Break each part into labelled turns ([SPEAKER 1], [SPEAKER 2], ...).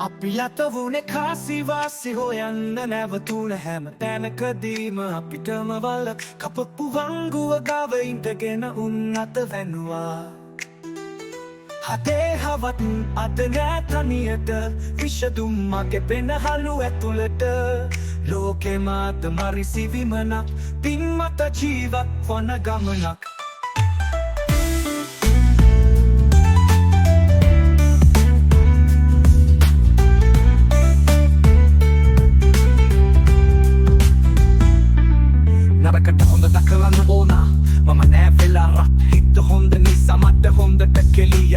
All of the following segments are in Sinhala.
[SPEAKER 1] අපි යත වුණේ කාසිවාසි හොයන්න නැවතුන හැම තැනකදීම අපිටම වල කපපු වංගුව ගාව ඉඳගෙන උන් අත වැනුවා. හදේ හවත් අද නෑ තනියට විෂදුම් මගේ පෙනහලු ඇතුළට ලෝකෙ මාත මරිසිවිමනක් පින්මත ජීවත් වන ගමනක්. නරකට හොඳ දකලන්න ඕනා මම නෑ වෙලා රත් හිත හොඳ නිසා මට හොඳට කෙලිය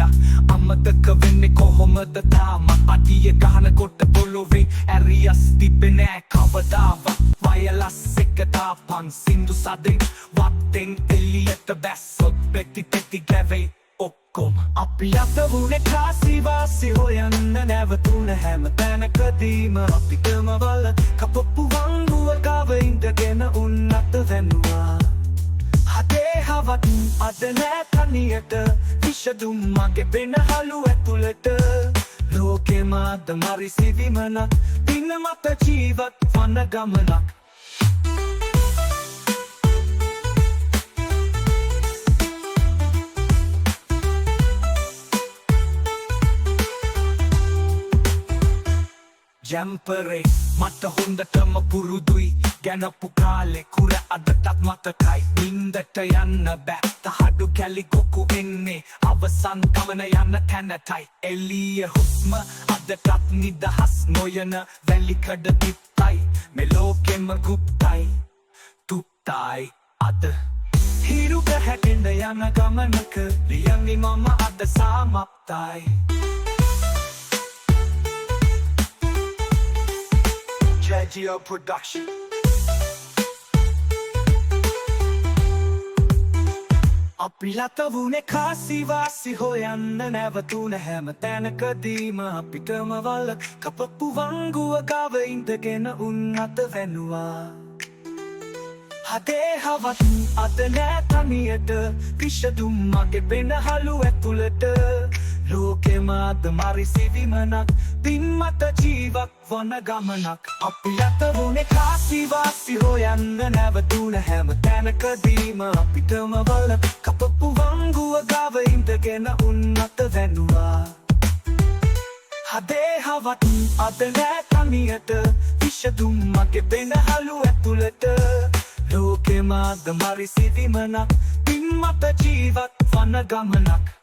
[SPEAKER 1] අමතක වෙන්නේ කොහොමද තාම අඩිය ගහනකොට පොළොවේ ඇරියස් තිබ්බේ නෑ කවදාවත් වයලස් එක තාපන් සින්දු සදින් වත්තෙන් එළියට බැස්සොත් පෙටි පෙටි ගැවේ ඔක්කොම අපි අත වුණේ කාසිවාසි හොයන්න නැවතුන හැම තැනකදීම අපිටම වල කපපු වංගුව ගාව ඉඳගෙන උන් අත වැනුවා. හදේ හවත් අද නෑ තනියට විෂදුම් මගේ පෙනහලු ඇතුළට ලෝකෙ මාද මරිසිවිමනක් පින මත ජීවත් වන ගමනක්. ජැම්පරේ මට හොඳටම පුරුදුයි ගැනපු කාලෙ කුර අදටත් මතකයි නින්දට යන්න බෑ තහඩු කැලි කොකු එන්නේ අවසන් ගමන යන්න තැනටයි එළිය හුස්ම අදටත් නිදහස් නොයන වැලිකඩ දිප්තයි මේ ලෝකෙම ගුප්තයි තුප්තයි අද හිරු පැහැටෙන්න යන ගමනක ලියන්නේ මම අද සාමප්තයි. JGO Production. අපි ලත වුණේ කාසිවාසි හොයන්න නැවතුන හැම තැනකදීම අපිටම වල කපපු වංගුව ගාව ඉඳගෙන උන් අත වැනුවා. හදේ හවත් අද නෑ තනියට විෂදුම් මගේ පෙනහලු ඇතුළට ලෝකෙ මාද මරිසිවිමනක් පින්මත ජීවත් වන ගමනක්. අපි අත වුණේ කාසිවාසි හොයන්න නැවතුන හැම තැනකදීම අපිටම වල කපපු වංගුව ගාව ඉඳගෙන උන් අත වැනුවා. හදේ හවත් අද නෑ තනියට විෂදුම් මගේ පෙනහලු ඇතුළට ලෝකෙ මාද මරිසිවිමනක් පින්මත ජීවත් වන ගමනක්.